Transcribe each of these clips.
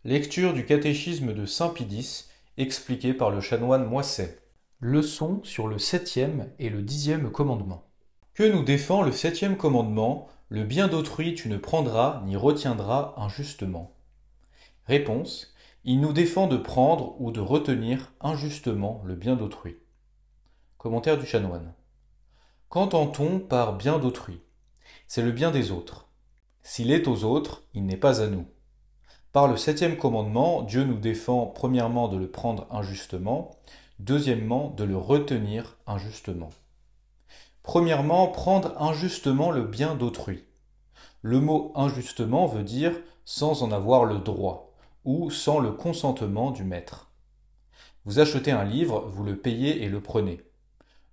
Lecture du catéchisme de saint Pie X, expliqué par le chanoine Moisset. Leçon sur le 7e et le 10e commandement. Que nous défend le 7e commandement? Le bien d'autrui tu ne prendras ni retiendras injustement. Réponse. Il nous défend de prendre ou de retenir injustement le bien d'autrui. Commentaire du chanoine. Qu'entend-on par bien d'autrui? C'est le bien des autres. S'il est aux autres, il n'est pas à nous. Par le 7e commandement, Dieu nous défend premièrement de le prendre injustement, deuxièmement de le retenir injustement. Premièrement, prendre injustement le bien d'autrui. Le mot injustement veut dire sans en avoir le droit ou sans le consentement du maître. Vous achetez un livre, vous le payez et le prenez.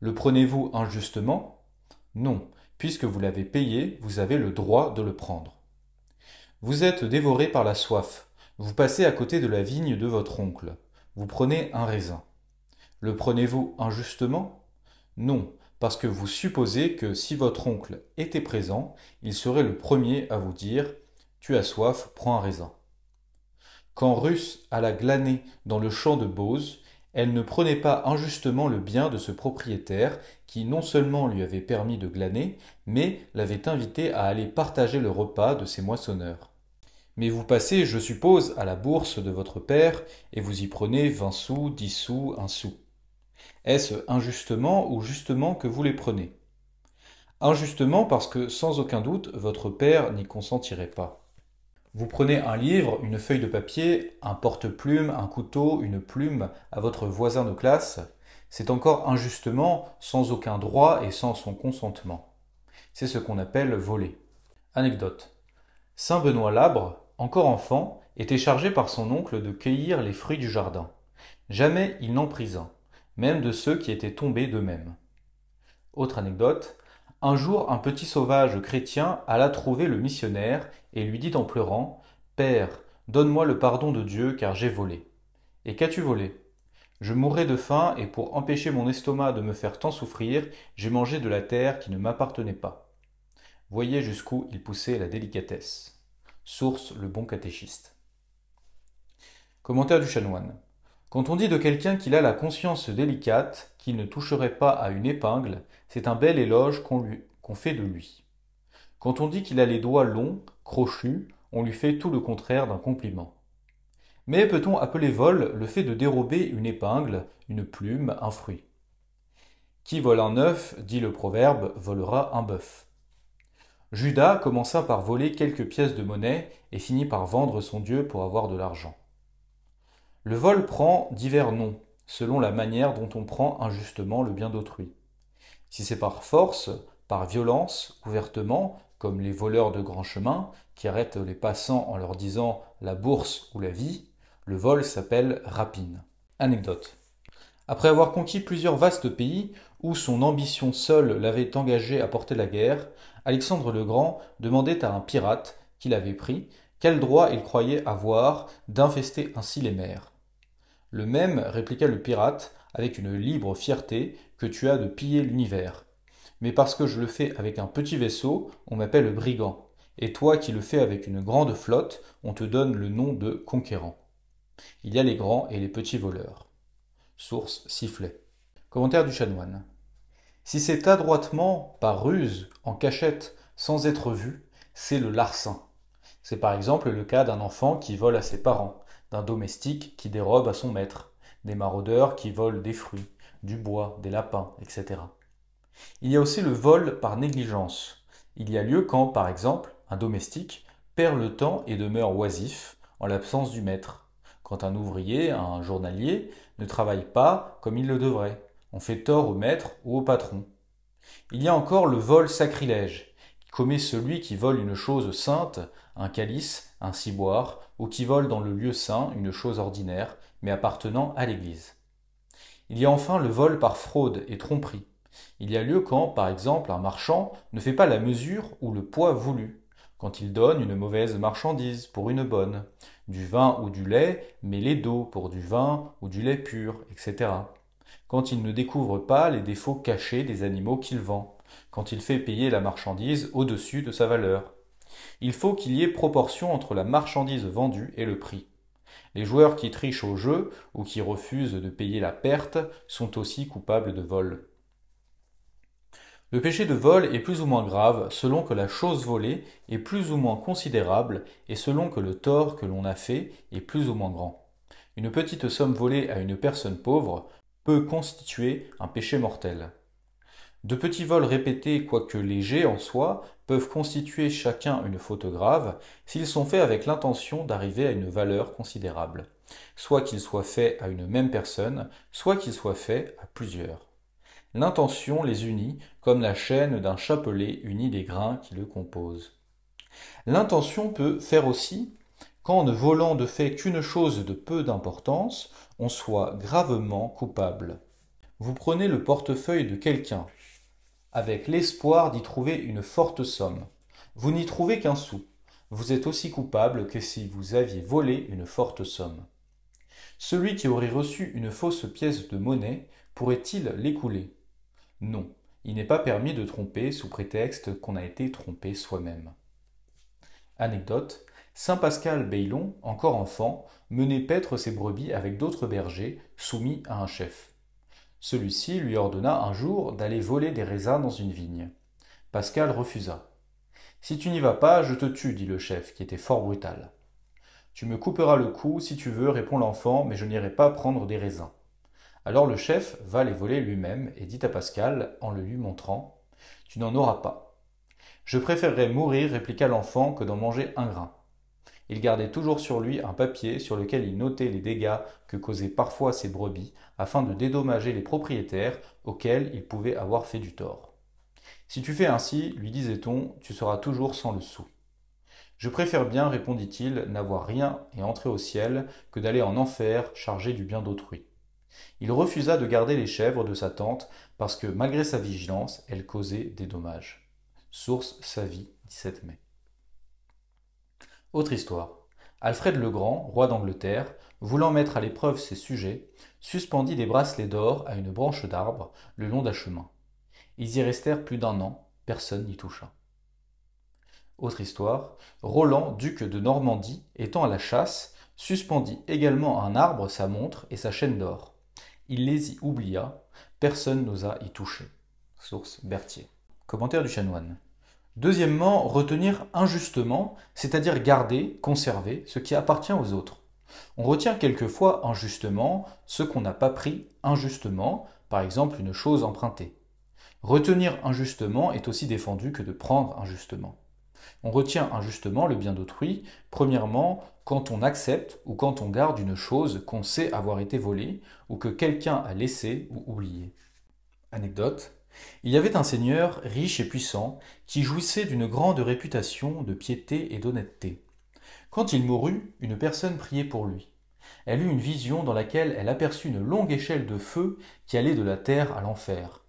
Le prenez-vous injustement? Non, puisque vous l'avez payé, vous avez le droit de le prendre. Vous êtes dévoré par la soif. Vous passez à côté de la vigne de votre oncle. Vous prenez un raisin. Le prenez-vous injustement? Non, parce que vous supposez que si votre oncle était présent, il serait le premier à vous dire « Tu as soif, prends un raisin ». Quand Ruth alla glaner dans le champ de Bose, elle ne prenait pas injustement le bien de ce propriétaire qui non seulement lui avait permis de glaner, mais l'avait invité à aller partager le repas de ses moissonneurs. Mais vous passez, je suppose, à la bourse de votre père et vous y prenez 20 sous, 10 sous, 1 sou. Est-ce injustement ou justement que vous les prenez? Injustement parce que, sans aucun doute, votre père n'y consentirait pas. Vous prenez un livre, une feuille de papier, un porte-plume, un couteau, une plume à votre voisin de classe. C'est encore injustement, sans aucun droit et sans son consentement. C'est ce qu'on appelle voler. Anecdote. Saint Benoît Labre, encore enfant, était chargé par son oncle de cueillir les fruits du jardin. Jamais il n'en prit un, même de ceux qui étaient tombés d'eux-mêmes. Autre anecdote. Un jour, un petit sauvage chrétien alla trouver le missionnaire et lui dit en pleurant « Père, donne-moi le pardon de Dieu car j'ai volé. » « Et qu'as-tu volé? » « Je mourais de faim et pour empêcher mon estomac de me faire tant souffrir, j'ai mangé de la terre qui ne m'appartenait pas. » Voyez jusqu'où il poussait la délicatesse. Source Le Bon Catéchiste. Commentaire du chanoine. Quand on dit de quelqu'un qu'il a la conscience délicate, qu'il ne toucherait pas à une épingle, c'est un bel éloge qu'on fait de lui. Quand on dit qu'il a les doigts longs, crochus, on lui fait tout le contraire d'un compliment. Mais peut-on appeler vol le fait de dérober une épingle, une plume, un fruit? Qui vole un œuf, dit le proverbe, volera un bœuf. Judas commença par voler quelques pièces de monnaie et finit par vendre son Dieu pour avoir de l'argent. Le vol prend divers noms, selon la manière dont on prend injustement le bien d'autrui. Si c'est par force, par violence, ouvertement, comme les voleurs de grands chemins, qui arrêtent les passants en leur disant la bourse ou la vie, le vol s'appelle rapine. Anecdote. Après avoir conquis plusieurs vastes pays, où son ambition seule l'avait engagé à porter la guerre, Alexandre le Grand demandait à un pirate, qu'il avait pris, quel droit il croyait avoir d'infester ainsi les mers. Le même, répliqua le pirate, avec une libre fierté, que tu as de piller l'univers. Mais parce que je le fais avec un petit vaisseau, on m'appelle brigand, et toi qui le fais avec une grande flotte, on te donne le nom de conquérant. Il y a les grands et les petits voleurs. Source Sifflet. Commentaire du chanoine. Si c'est adroitement, par ruse, en cachette, sans être vu, c'est le larcin. C'est par exemple le cas d'un enfant qui vole à ses parents, d'un domestique qui dérobe à son maître, des maraudeurs qui volent des fruits, du bois, des lapins, etc. Il y a aussi le vol par négligence. Il y a lieu quand, par exemple, un domestique perd le temps et demeure oisif en l'absence du maître. Quand un ouvrier, un journalier, ne travaille pas comme il le devrait. On fait tort au maître ou au patron. Il y a encore le vol sacrilège, qui commet celui qui vole une chose sainte, un calice, un ciboire, ou qui vole dans le lieu saint une chose ordinaire, mais appartenant à l'Église. Il y a enfin le vol par fraude et tromperie. Il y a lieu quand, par exemple, un marchand ne fait pas la mesure ou le poids voulu, quand il donne une mauvaise marchandise pour une bonne, du vin ou du lait mêlé d'eau pour du vin ou du lait pur, etc. Quand il ne découvre pas les défauts cachés des animaux qu'il vend, quand il fait payer la marchandise au-dessus de sa valeur. Il faut qu'il y ait proportion entre la marchandise vendue et le prix. Les joueurs qui trichent au jeu ou qui refusent de payer la perte sont aussi coupables de vol. Le péché de vol est plus ou moins grave selon que la chose volée est plus ou moins considérable et selon que le tort que l'on a fait est plus ou moins grand. Une petite somme volée à une personne pauvre peut constituer un péché mortel. De petits vols répétés, quoique légers en soi, peuvent constituer chacun une faute grave s'ils sont faits avec l'intention d'arriver à une valeur considérable, soit qu'ils soient faits à une même personne, soit qu'ils soient faits à plusieurs. L'intention les unit comme la chaîne d'un chapelet unit les grains qui le composent. L'intention peut faire aussi qu'en ne volant de fait qu'une chose de peu d'importance, on soit gravement coupable. Vous prenez le portefeuille de quelqu'un, avec l'espoir d'y trouver une forte somme. Vous n'y trouvez qu'un sou. Vous êtes aussi coupable que si vous aviez volé une forte somme. Celui qui aurait reçu une fausse pièce de monnaie pourrait-il l'écouler? Non, il n'est pas permis de tromper sous prétexte qu'on a été trompé soi-même. Anecdote, saint Pascal Baylon, encore enfant, menait paître ses brebis avec d'autres bergers, soumis à un chef. Celui-ci lui ordonna un jour d'aller voler des raisins dans une vigne. Pascal refusa. Si tu n'y vas pas, je te tue, dit le chef, qui était fort brutal. Tu me couperas le cou si tu veux, répond l'enfant, mais je n'irai pas prendre des raisins. Alors le chef va les voler lui-même et dit à Pascal, en le lui montrant, tu n'en auras pas. Je préférerais mourir, répliqua l'enfant, que d'en manger un grain. Il gardait toujours sur lui un papier sur lequel il notait les dégâts que causaient parfois ses brebis, afin de dédommager les propriétaires auxquels il pouvait avoir fait du tort. Si tu fais ainsi, lui disait-on, tu seras toujours sans le sou. Je préfère bien, répondit-il, n'avoir rien et entrer au ciel que d'aller en enfer chargé du bien d'autrui. Il refusa de garder les chèvres de sa tante parce que, malgré sa vigilance, elles causaient des dommages. Source Sa vie, 17 mai. Autre histoire. Alfred le Grand, roi d'Angleterre, voulant mettre à l'épreuve ses sujets, suspendit des bracelets d'or à une branche d'arbre le long d'un chemin. Ils y restèrent plus d'1 an, personne n'y toucha. Autre histoire. Roland, duc de Normandie, étant à la chasse, suspendit également à un arbre sa montre et sa chaîne d'or. Il les y oublia, personne n'osa y toucher. Source Berthier. Commentaire du chanoine. Deuxièmement, retenir injustement, c'est-à-dire garder, conserver ce qui appartient aux autres. On retient quelquefois injustement ce qu'on n'a pas pris injustement, par exemple une chose empruntée. Retenir injustement est aussi défendu que de prendre injustement. On retient injustement le bien d'autrui, premièrement, quand on accepte ou quand on garde une chose qu'on sait avoir été volée ou que quelqu'un a laissée ou oubliée. Anecdote. Il y avait un seigneur riche et puissant qui jouissait d'une grande réputation de piété et d'honnêteté. Quand il mourut, une personne priait pour lui. Elle eut une vision dans laquelle elle aperçut une longue échelle de feu qui allait de la terre à l'enfer.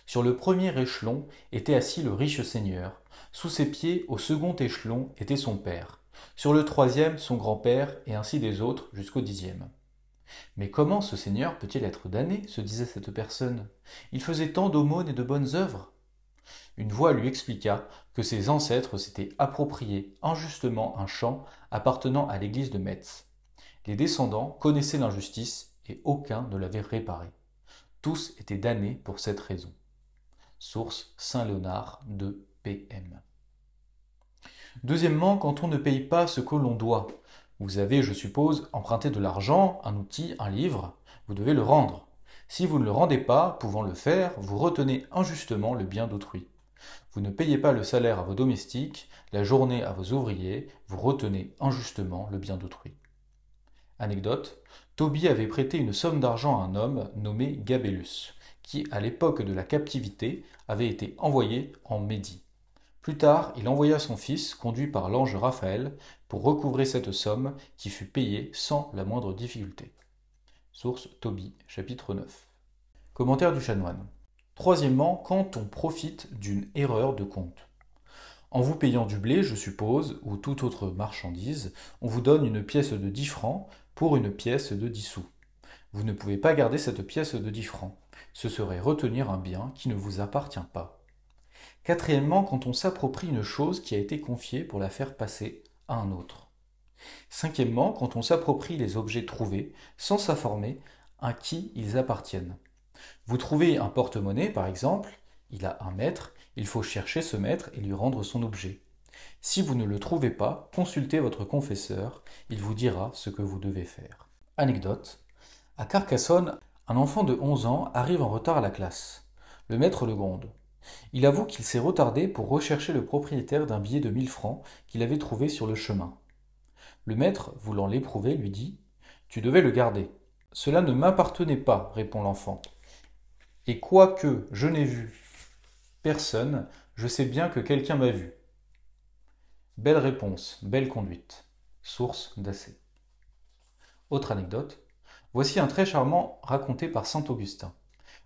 Sur le premier échelon était assis le riche seigneur. Sous ses pieds, au second échelon, était son père. Sur le troisième, son grand-père, et ainsi des autres jusqu'au 10e. Mais comment ce seigneur peut-il être damné, se disait cette personne. Il faisait tant d'aumônes et de bonnes œuvres. Une voix lui expliqua que ses ancêtres s'étaient approprié injustement un champ appartenant à l'église de Metz. Les descendants connaissaient l'injustice et aucun ne l'avait réparée. Tous étaient damnés pour cette raison. Source Saint Léonard de PM. Deuxièmement, quand on ne paye pas ce que l'on doit. Vous avez, je suppose, emprunté de l'argent, un outil, un livre, vous devez le rendre. Si vous ne le rendez pas, pouvant le faire, vous retenez injustement le bien d'autrui. Vous ne payez pas le salaire à vos domestiques, la journée à vos ouvriers, vous retenez injustement le bien d'autrui. Anecdote. Tobie avait prêté une somme d'argent à un homme nommé Gabélus, qui, à l'époque de la captivité, avait été envoyé en Médie. Plus tard, il envoya son fils, conduit par l'ange Raphaël, pour recouvrer cette somme qui fut payée sans la moindre difficulté. Source Tobie, chapitre 9. Commentaire du chanoine. Troisièmement, quand on profite d'une erreur de compte. En vous payant du blé, je suppose, ou toute autre marchandise, on vous donne une pièce de 10 francs pour une pièce de 10 sous. Vous ne pouvez pas garder cette pièce de 10 francs. Ce serait retenir un bien qui ne vous appartient pas. Quatrièmement, quand on s'approprie une chose qui a été confiée pour la faire passer à un autre. Cinquièmement, quand on s'approprie les objets trouvés sans s'informer à qui ils appartiennent. Vous trouvez un porte-monnaie, par exemple, il a un maître, il faut chercher ce maître et lui rendre son objet. Si vous ne le trouvez pas, consultez votre confesseur, il vous dira ce que vous devez faire. Anecdote. À Carcassonne, un enfant de 11 ans arrive en retard à la classe. Le maître le gronde. Il avoue qu'il s'est retardé pour rechercher le propriétaire d'un billet de 1000 francs qu'il avait trouvé sur le chemin. Le maître, voulant l'éprouver, lui dit : « Tu devais le garder. » « Cela ne m'appartenait pas, répond l'enfant. Et quoique je n'ai vu personne, je sais bien que quelqu'un m'a vu. Belle réponse, belle conduite. Source d'Assez. Autre anecdote. Voici un très charmant raconté par saint Augustin.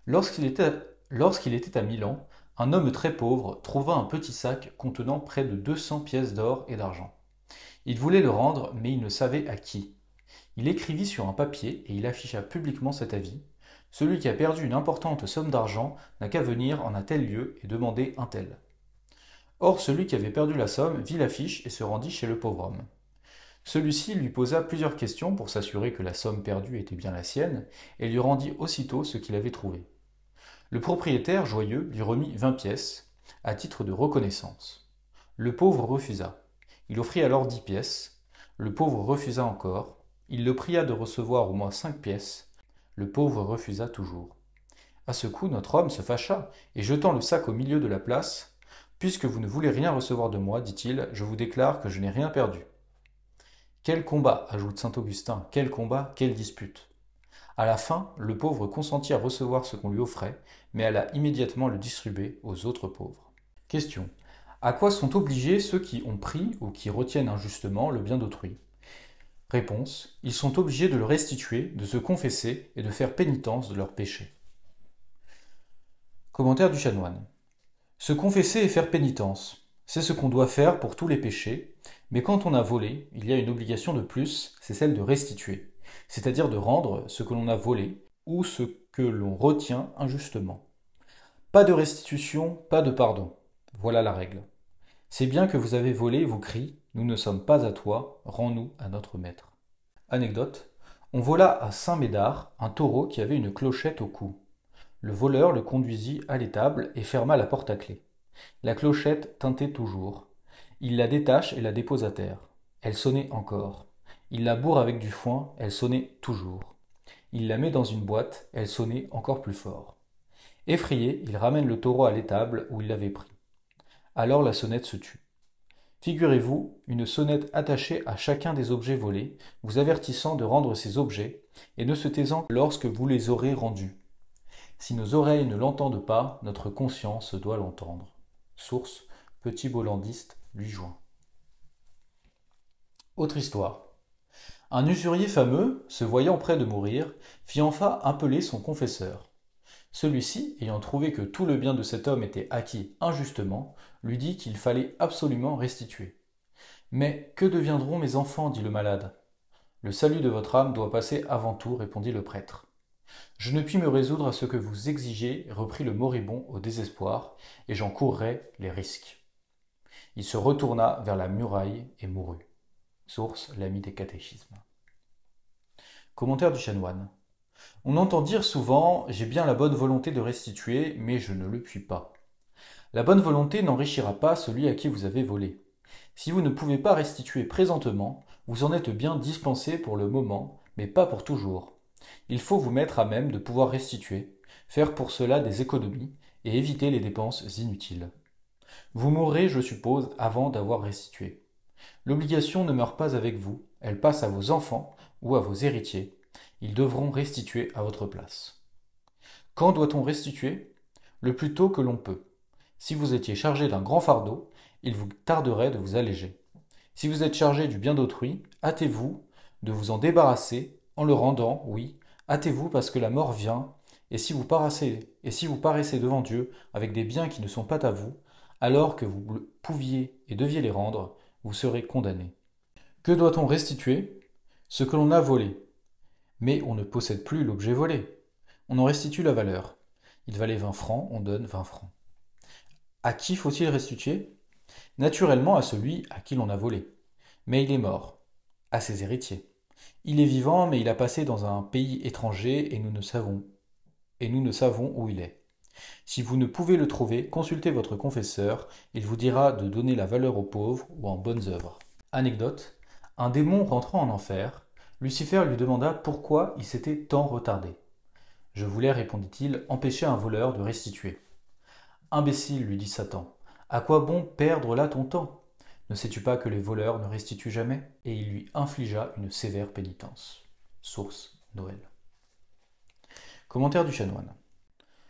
Lorsqu'il était à Milan, un homme très pauvre trouva un petit sac contenant près de 200 pièces d'or et d'argent. Il voulait le rendre, mais il ne savait à qui. Il écrivit sur un papier et il afficha publiquement cet avis : « Celui qui a perdu une importante somme d'argent n'a qu'à venir en un tel lieu et demander un tel. » Or celui qui avait perdu la somme vit l'affiche et se rendit chez le pauvre homme. Celui-ci lui posa plusieurs questions pour s'assurer que la somme perdue était bien la sienne, et lui rendit aussitôt ce qu'il avait trouvé. Le propriétaire, joyeux, lui remit 20 pièces, à titre de reconnaissance. Le pauvre refusa. Il offrit alors 10 pièces. Le pauvre refusa encore. Il le pria de recevoir au moins 5 pièces. Le pauvre refusa toujours. À ce coup, notre homme se fâcha, et jetant le sac au milieu de la place : « Puisque vous ne voulez rien recevoir de moi, dit-il, je vous déclare que je n'ai rien perdu. » Quel combat, ajoute saint Augustin, quel combat, quelle dispute. À la fin, le pauvre consentit à recevoir ce qu'on lui offrait, mais alla immédiatement le distribuer aux autres pauvres. Question. À quoi sont obligés ceux qui ont pris ou qui retiennent injustement le bien d'autrui ? Réponse. Ils sont obligés de le restituer, de se confesser et de faire pénitence de leurs péchés. Commentaire du chanoine. Se confesser et faire pénitence, c'est ce qu'on doit faire pour tous les péchés, mais quand on a volé, il y a une obligation de plus, c'est celle de restituer, c'est-à-dire de rendre ce que l'on a volé ou ce que l'on retient injustement. Pas de restitution, pas de pardon. Voilà la règle. C'est bien que vous avez volé, vous crie : « Nous ne sommes pas à toi, rends-nous à notre maître. » Anecdote. On vola à Saint-Médard un taureau qui avait une clochette au cou. Le voleur le conduisit à l'étable et ferma la porte à clé. La clochette tintait toujours. Il la détache et la dépose à terre. Elle sonnait encore. Il la bourre avec du foin, elle sonnait toujours. Il la met dans une boîte, elle sonnait encore plus fort. Effrayé, il ramène le taureau à l'étable où il l'avait pris. Alors la sonnette se tut. Figurez-vous une sonnette attachée à chacun des objets volés, vous avertissant de rendre ces objets, et ne se taisant que lorsque vous les aurez rendus. Si nos oreilles ne l'entendent pas, notre conscience doit l'entendre. Source, Petit Bollandiste, 8 juin. Autre histoire. Un usurier fameux, se voyant près de mourir, fit enfin appeler son confesseur. Celui-ci, ayant trouvé que tout le bien de cet homme était acquis injustement, lui dit qu'il fallait absolument restituer. « Mais que deviendront mes enfants ? dit le malade. « Le salut de votre âme doit passer avant tout, répondit le prêtre. Je ne puis me résoudre à ce que vous exigez, reprit le moribond au désespoir, et j'en courrai les risques. Il se retourna vers la muraille et mourut. Source, l'ami des catéchismes. Commentaire du chanoine. On entend dire souvent : j'ai bien la bonne volonté de restituer, mais je ne le puis pas. La bonne volonté n'enrichira pas celui à qui vous avez volé. Si vous ne pouvez pas restituer présentement, vous en êtes bien dispensé pour le moment, mais pas pour toujours. Il faut vous mettre à même de pouvoir restituer, faire pour cela des économies et éviter les dépenses inutiles. Vous mourrez, je suppose, avant d'avoir restitué. L'obligation ne meurt pas avec vous, elle passe à vos enfants ou à vos héritiers. Ils devront restituer à votre place. Quand doit-on restituer ? Le plus tôt que l'on peut. Si vous étiez chargé d'un grand fardeau, il vous tarderait de vous alléger. Si vous êtes chargé du bien d'autrui, hâtez-vous de vous en débarrasser en le rendant, oui, hâtez-vous parce que la mort vient, et si vous paraissez devant Dieu avec des biens qui ne sont pas à vous, alors que vous pouviez et deviez les rendre, vous serez condamné. Que doit-on restituer ? Ce que l'on a volé. Mais on ne possède plus l'objet volé. On en restitue la valeur. Il valait 20 francs, on donne 20 francs. À qui faut-il restituer ? Naturellement à celui à qui l'on a volé. Mais il est mort. à ses héritiers. Il est vivant, mais il a passé dans un pays étranger et nous ne savons où il est. Si vous ne pouvez le trouver, consultez votre confesseur, il vous dira de donner la valeur aux pauvres ou en bonnes œuvres. Anecdote. Un démon rentrant en enfer, Lucifer lui demanda pourquoi il s'était tant retardé. Je voulais, répondit-il, empêcher un voleur de restituer. Imbécile, lui dit Satan, à quoi bon perdre là ton temps? Ne sais-tu pas que les voleurs ne restituent jamais? Et il lui infligea une sévère pénitence. Source Noël. Commentaire du chanoine.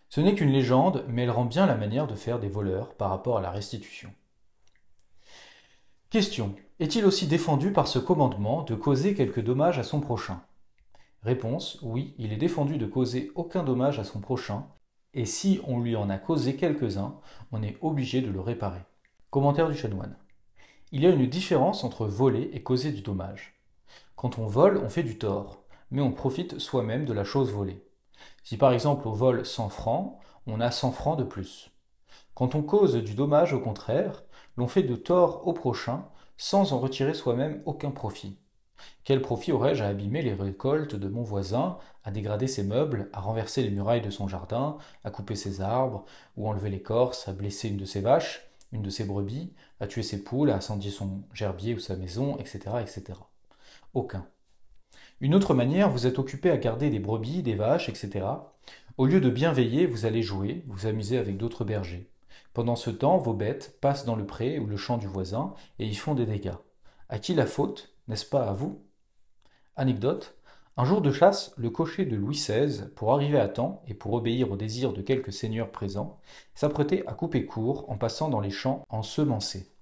Ce n'est qu'une légende, mais elle rend bien la manière de faire des voleurs par rapport à la restitution. Question. Est-il aussi défendu par ce commandement de causer quelque dommage à son prochain? Réponse. Oui, il est défendu de causer aucun dommage à son prochain, et si on lui en a causé quelques-uns, on est obligé de le réparer. Commentaire du chanoine. Il y a une différence entre voler et causer du dommage. Quand on vole, on fait du tort, mais on profite soi-même de la chose volée. Si par exemple on vole 100 francs, on a 100 francs de plus. Quand on cause du dommage, au contraire, l'on fait de tort au prochain sans en retirer soi-même aucun profit. Quel profit aurais-je à abîmer les récoltes de mon voisin, à dégrader ses meubles, à renverser les murailles de son jardin, à couper ses arbres, ou enlever l'écorce, à blesser une de ses vaches, une de ses brebis, à tuer ses poules, à incendier son gerbier ou sa maison, etc., etc. Aucun. Une autre manière, vous êtes occupé à garder des brebis, des vaches, etc. Au lieu de bien veiller, vous allez jouer, vous amuser avec d'autres bergers. Pendant ce temps, vos bêtes passent dans le pré ou le champ du voisin et y font des dégâts. À qui la faute? N'est-ce pas à vous? Anecdote. Un jour de chasse, le cocher de Louis XVI, pour arriver à temps et pour obéir aux désirs de quelques seigneurs présents, s'apprêtait à couper court en passant dans les champs ensemencés.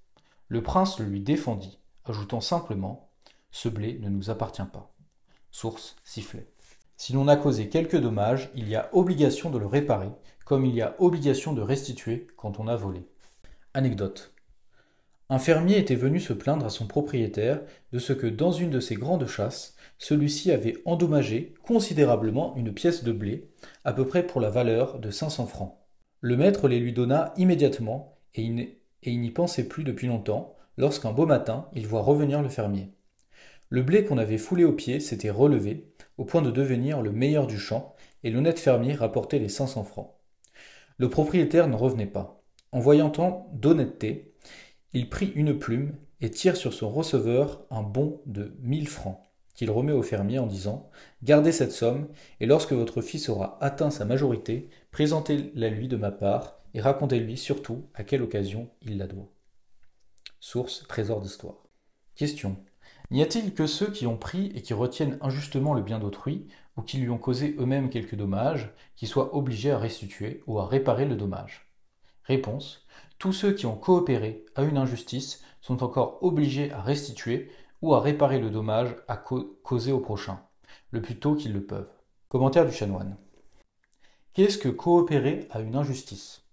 Le prince le lui défendit, ajoutant simplement « Ce blé ne nous appartient pas ». Source Sifflet. Si l'on a causé quelques dommages, il y a obligation de le réparer, comme il y a obligation de restituer quand on a volé. Anecdote. Un fermier était venu se plaindre à son propriétaire de ce que dans une de ses grandes chasses, celui-ci avait endommagé considérablement une pièce de blé, à peu près pour la valeur de 500 francs. Le maître les lui donna immédiatement et il n'y pensait plus depuis longtemps, lorsqu'un beau matin, il voit revenir le fermier. Le blé qu'on avait foulé aux pieds s'était relevé, au point de devenir le meilleur du champ, et l'honnête fermier rapportait les 500 francs. Le propriétaire ne revenait pas. En voyant tant d'honnêteté, il prit une plume et tire sur son receveur un bon de 1000 francs, qu'il remet au fermier en disant « Gardez cette somme, et lorsque votre fils aura atteint sa majorité, présentez-la lui de ma part, et racontez-lui surtout à quelle occasion il la doit. » Source Trésor d'Histoire. Question. N'y a-t-il que ceux qui ont pris et qui retiennent injustement le bien d'autrui, ou qui lui ont causé eux-mêmes quelques dommages, qui soient obligés à restituer ou à réparer le dommage? Réponse. Tous ceux qui ont coopéré à une injustice sont encore obligés à restituer ou à réparer le dommage causé au prochain, le plus tôt qu'ils le peuvent. Commentaire du chanoine. Qu'est-ce que coopérer à une injustice?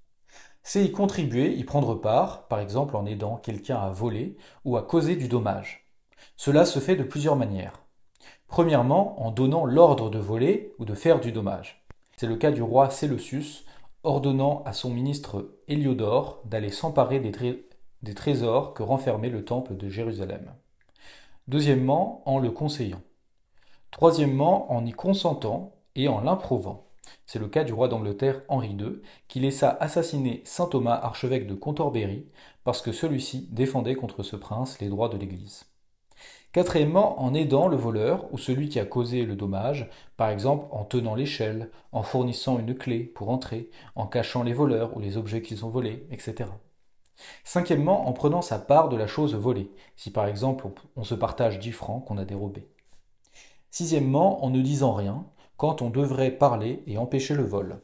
C'est y contribuer, y prendre part, par exemple en aidant quelqu'un à voler ou à causer du dommage. Cela se fait de plusieurs manières. Premièrement, en donnant l'ordre de voler ou de faire du dommage. C'est le cas du roi Séleucus, ordonnant à son ministre Héliodore d'aller s'emparer des trésors que renfermait le temple de Jérusalem. Deuxièmement, en le conseillant. Troisièmement, en y consentant et en l'improuvant. C'est le cas du roi d'Angleterre Henri II, qui laissa assassiner saint Thomas, archevêque de Cantorbéry, parce que celui-ci défendait contre ce prince les droits de l'Église. Quatrièmement, en aidant le voleur ou celui qui a causé le dommage, par exemple en tenant l'échelle, en fournissant une clé pour entrer, en cachant les voleurs ou les objets qu'ils ont volés, etc. Cinquièmement, en prenant sa part de la chose volée, si par exemple on se partage 10 francs qu'on a dérobés. Sixièmement, en ne disant rien, quand on devrait parler et empêcher le vol.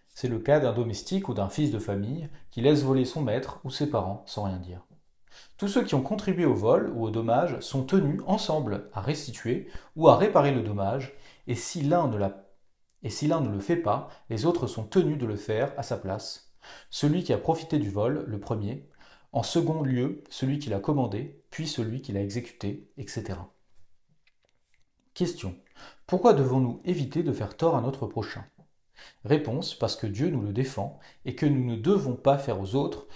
C'est le cas d'un domestique ou d'un fils de famille qui laisse voler son maître ou ses parents sans rien dire. Tous ceux qui ont contribué au vol ou au dommage sont tenus ensemble à restituer ou à réparer le dommage, et si l'un ne le fait pas, les autres sont tenus de le faire à sa place. Celui qui a profité du vol, le premier, en second lieu, celui qui l'a commandé, puis celui qui l'a exécuté, etc. Question. Pourquoi devons-nous éviter de faire tort à notre prochain? Réponse. Parce que Dieu nous le défend et que nous ne devons pas faire aux autres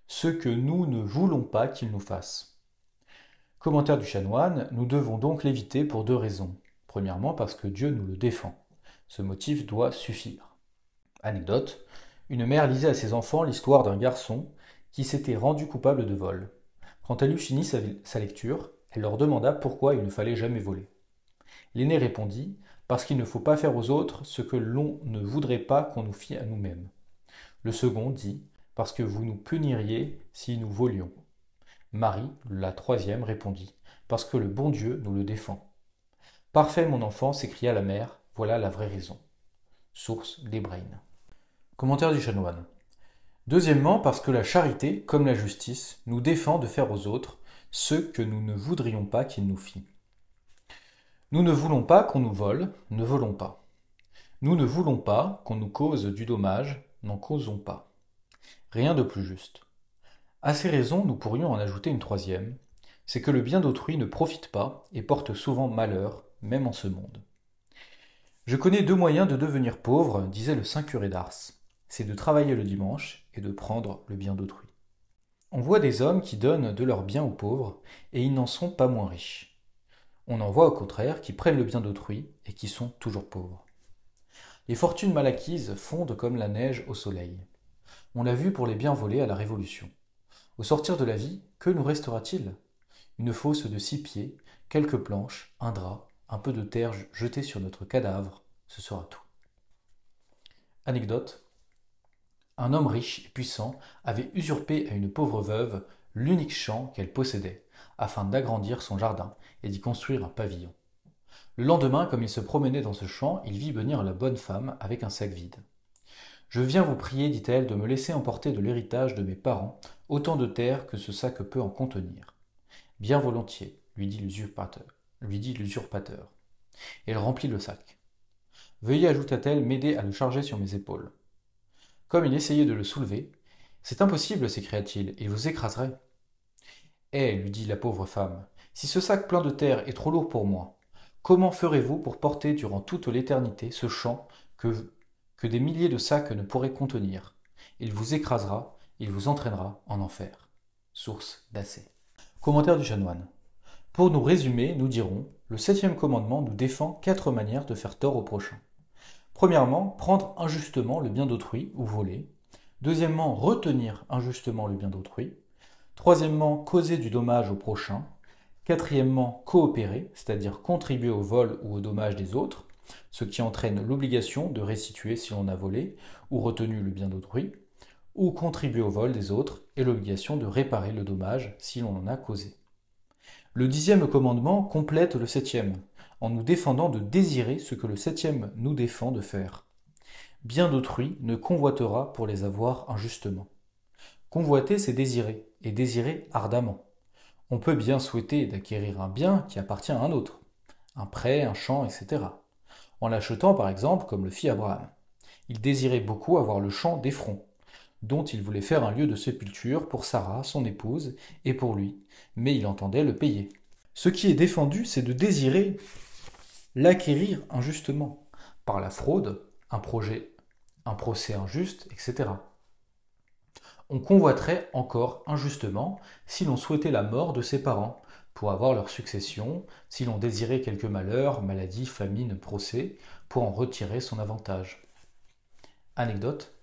ce que nous ne voulons pas qu'ils nous fassent. Commentaire du chanoine, nous devons donc l'éviter pour deux raisons. Premièrement, parce que Dieu nous le défend. Ce motif doit suffire. Anecdote, une mère lisait à ses enfants l'histoire d'un garçon qui s'était rendu coupable de vol. Quand elle eut fini sa lecture, elle leur demanda pourquoi il ne fallait jamais voler. L'aîné répondit, parce qu'il ne faut pas faire aux autres ce que l'on ne voudrait pas qu'on nous fît à nous-mêmes. Le second dit, parce que vous nous puniriez si nous volions. Marie, la troisième, répondit, parce que le bon Dieu nous le défend. Parfait, mon enfant, s'écria la mère, voilà la vraie raison. Source d'Hébraïn. Commentaire du chanoine. Deuxièmement, parce que la charité, comme la justice, nous défend de faire aux autres ce que nous ne voudrions pas qu'ils nous fient. Nous ne voulons pas qu'on nous vole, ne volons pas. Nous ne voulons pas qu'on nous cause du dommage, n'en causons pas. Rien de plus juste. À ces raisons, nous pourrions en ajouter une troisième, c'est que le bien d'autrui ne profite pas et porte souvent malheur, même en ce monde. Je connais deux moyens de devenir pauvre, disait le saint curé d'Ars. C'est de travailler le dimanche et de prendre le bien d'autrui. On voit des hommes qui donnent de leurs biens aux pauvres et ils n'en sont pas moins riches. On en voit au contraire qui prennent le bien d'autrui et qui sont toujours pauvres. Les fortunes mal acquises fondent comme la neige au soleil. On l'a vu pour les biens volés à la Révolution. Au sortir de la vie, que nous restera-t-il? Une fosse de 6 pieds, quelques planches, un drap, un peu de terre jetée sur notre cadavre, ce sera tout. Anecdote. Un homme riche et puissant avait usurpé à une pauvre veuve l'unique champ qu'elle possédait, afin d'agrandir son jardin et d'y construire un pavillon. Le lendemain, comme il se promenait dans ce champ, il vit venir la bonne femme avec un sac vide. « Je viens vous prier, dit-elle, de me laisser emporter de l'héritage de mes parents autant de terre que ce sac peut en contenir. »« Bien volontiers, lui dit l'usurpateur. Et elle remplit le sac. « Veuillez, ajouta-t-elle, m'aider à le charger sur mes épaules. » Comme il essayait de le soulever, « C'est impossible, s'écria-t-il, il vous écraserait. »« Eh, lui dit la pauvre femme, si ce sac plein de terre est trop lourd pour moi, comment ferez-vous pour porter durant toute l'éternité ce champ que des milliers de sacs ne pourraient contenir? Il vous écrasera, il vous entraînera en enfer. » Source d'Assé. Commentaire du chanoine. Pour nous résumer, nous dirons, le 7e commandement nous défend 4 manières de faire tort au prochain. Premièrement, prendre injustement le bien d'autrui ou voler. Deuxièmement, retenir injustement le bien d'autrui. Troisièmement, causer du dommage au prochain. Quatrièmement, coopérer, c'est-à-dire contribuer au vol ou au dommage des autres, ce qui entraîne l'obligation de restituer si l'on a volé ou retenu le bien d'autrui, ou contribuer au vol des autres et l'obligation de réparer le dommage si l'on en a causé. Le 10e commandement complète le 7e, en nous défendant de désirer ce que le 7e nous défend de faire. Bien d'autrui ne convoitera pour les avoir injustement. Convoiter, c'est désirer, et désirer ardemment. On peut bien souhaiter d'acquérir un bien qui appartient à un autre, un prêt, un champ, etc. En l'achetant par exemple, comme le fit Abraham. Il désirait beaucoup avoir le champ d'Éphron, dont il voulait faire un lieu de sépulture pour Sarah, son épouse, et pour lui, mais il entendait le payer. Ce qui est défendu, c'est de désirer l'acquérir injustement, par la fraude, un procès injuste, etc. On convoiterait encore injustement si l'on souhaitait la mort de ses parents, pour avoir leur succession, si l'on désirait quelque malheur, maladie, famine, procès, pour en retirer son avantage. Anecdote.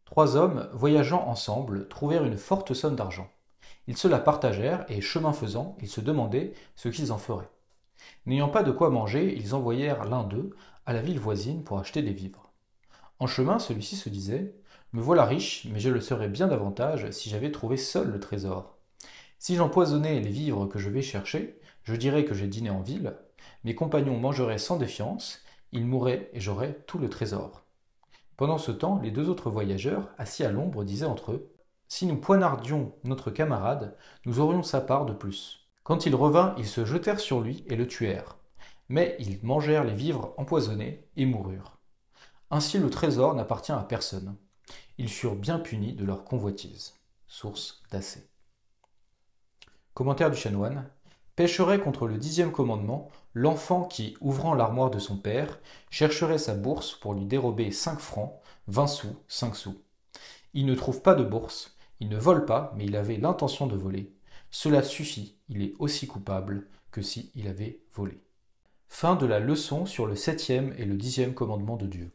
3 hommes, voyageant ensemble, trouvèrent une forte somme d'argent. Ils se la partagèrent et, chemin faisant, ils se demandaient ce qu'ils en feraient. N'ayant pas de quoi manger, ils envoyèrent l'un d'eux à la ville voisine pour acheter des vivres. En chemin, celui-ci se disait « Me voilà riche, mais je le serais bien davantage si j'avais trouvé seul le trésor. Si j'empoisonnais les vivres que je vais chercher, je dirais que j'ai dîné en ville, mes compagnons mangeraient sans défiance, ils mourraient et j'aurais tout le trésor. » Pendant ce temps, les 2 autres voyageurs, assis à l'ombre, disaient entre eux « Si nous poignardions notre camarade, nous aurions sa part de plus. » Quand il revint, ils se jetèrent sur lui et le tuèrent. Mais ils mangèrent les vivres empoisonnés et moururent. Ainsi le trésor n'appartient à personne. Ils furent bien punis de leur convoitise. Source d'Assé. Commentaire du chanoine. Pécherait contre le 10e commandement l'enfant qui, ouvrant l'armoire de son père, chercherait sa bourse pour lui dérober 5 francs, 20 sous, 5 sous. Il ne trouve pas de bourse, il ne vole pas, mais il avait l'intention de voler. Cela suffit, il est aussi coupable que si il avait volé. Fin de la leçon sur le 7e et le 10e commandement de Dieu.